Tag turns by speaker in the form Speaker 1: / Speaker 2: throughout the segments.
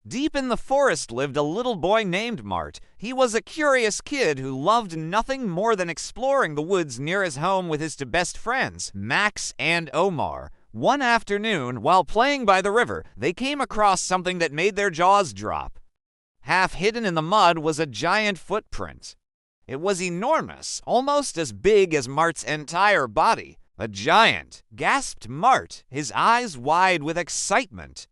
Speaker 1: Deep in the forest lived a little boy named Mart. He was a curious kid who loved nothing more than exploring the woods near his home with his two best friends, Max and Omar. One afternoon, while playing by the river, they came across something that made their jaws drop. Half hidden in the mud was a giant footprint. It was enormous, almost as big as Mart's entire body. "A giant!" gasped Mart, his eyes wide with excitement.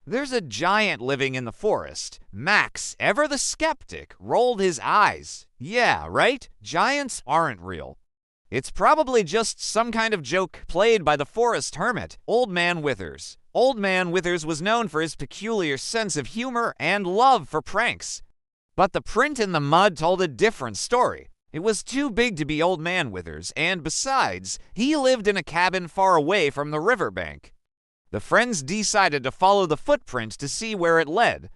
Speaker 1: "There's a giant living in the forest." Max, ever the skeptic, rolled his eyes. "Yeah, right? Giants aren't real. It's probably just some kind of joke played by the forest hermit, Old Man Withers." Old Man Withers was known for his peculiar sense of humor and love for pranks. But the print in the mud told a different story. It was too big to be Old Man Withers, and besides, he lived in a cabin far away from the riverbank. The friends decided to follow the footprint to see where it led.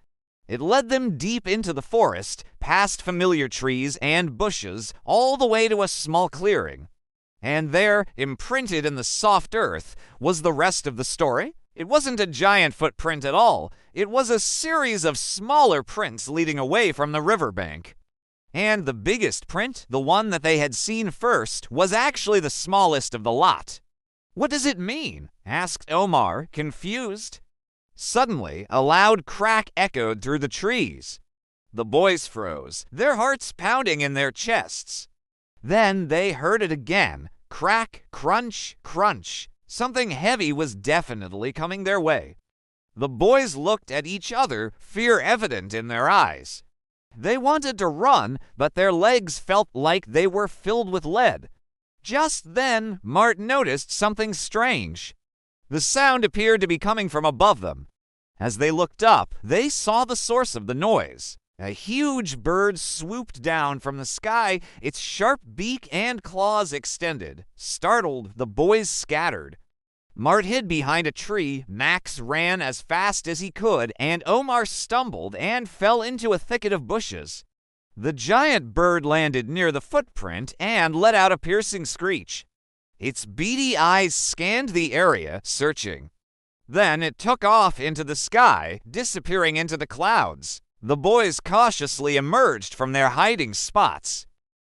Speaker 1: It led them deep into the forest, past familiar trees and bushes, all the way to a small clearing. And there, imprinted in the soft earth, was the rest of the story. It wasn't a giant footprint at all. It was a series of smaller prints leading away from the riverbank. And the biggest print, the one that they had seen first, was actually the smallest of the lot. "What does it mean?" asked Omar, confused. Suddenly, a loud crack echoed through the trees. The boys froze, their hearts pounding in their chests. Then they heard it again. Crack, crunch, crunch. Something heavy was definitely coming their way. The boys looked at each other, fear evident in their eyes. They wanted to run, but their legs felt like they were filled with lead. Just then, Mart noticed something strange. The sound appeared to be coming from above them. As they looked up, they saw the source of the noise. A huge bird swooped down from the sky, its sharp beak and claws extended. Startled, the boys scattered. Mart hid behind a tree, Max ran as fast as he could, and Omar stumbled and fell into a thicket of bushes. The giant bird landed near the footprint and let out a piercing screech. Its beady eyes scanned the area, searching. Then it took off into the sky, disappearing into the clouds. The boys cautiously emerged from their hiding spots.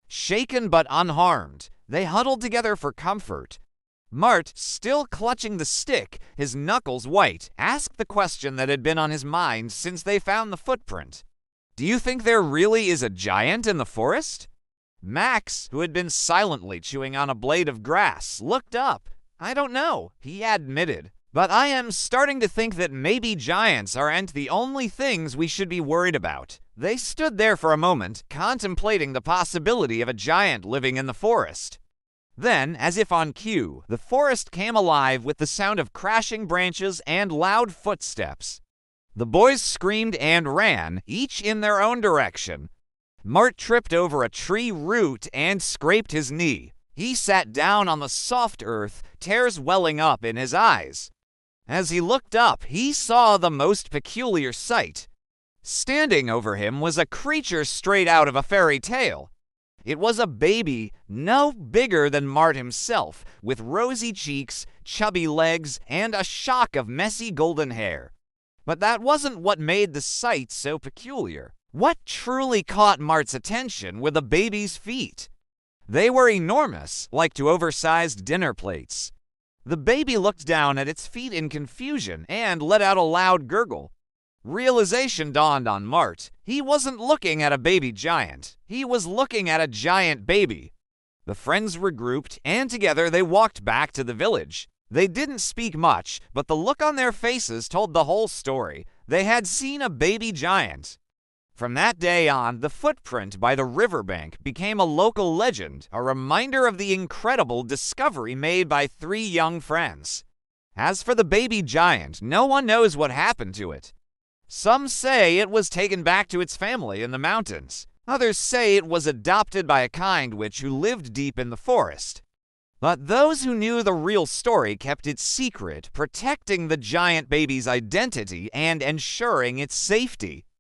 Speaker 1: Shaken but unharmed, they huddled together for comfort. Mart, still clutching the stick, his knuckles white, asked the question that had been on his mind since they found the footprint. "Do you think there really is a giant in the forest?" Max, who had been silently chewing on a blade of grass, looked up. "I don't know," he admitted, "but I am starting to think that maybe giants aren't the only things we should be worried about." They stood there for a moment, contemplating the possibility of a giant living in the forest. Then, as if on cue, the forest came alive with the sound of crashing branches and loud footsteps. The boys screamed and ran, each in their own direction. Mart tripped over a tree root and scraped his knee. He sat down on the soft earth, tears welling up in his eyes. As he looked up, he saw the most peculiar sight. Standing over him was a creature straight out of a fairy tale. It was a baby, no bigger than Mart himself, with rosy cheeks, chubby legs, and a shock of messy golden hair. But that wasn't what made the sight so peculiar. What truly caught Mart's attention were the baby's feet. They were enormous, like two oversized dinner plates. The baby looked down at its feet in confusion and let out a loud gurgle. Realization dawned on Mart. He wasn't looking at a baby giant. He was looking at a giant baby. The friends regrouped, and together they walked back to the village. They didn't speak much, but the look on their faces told the whole story. They had seen a baby giant. From that day on, the footprint by the riverbank became a local legend, a reminder of the incredible discovery made by three young friends. As for the baby giant, no one knows what happened to it. Some say it was taken back to its family in the mountains. Others say it was adopted by a kind witch who lived deep in the forest. But those who knew the real story kept it secret, protecting the giant baby's identity and ensuring its safety.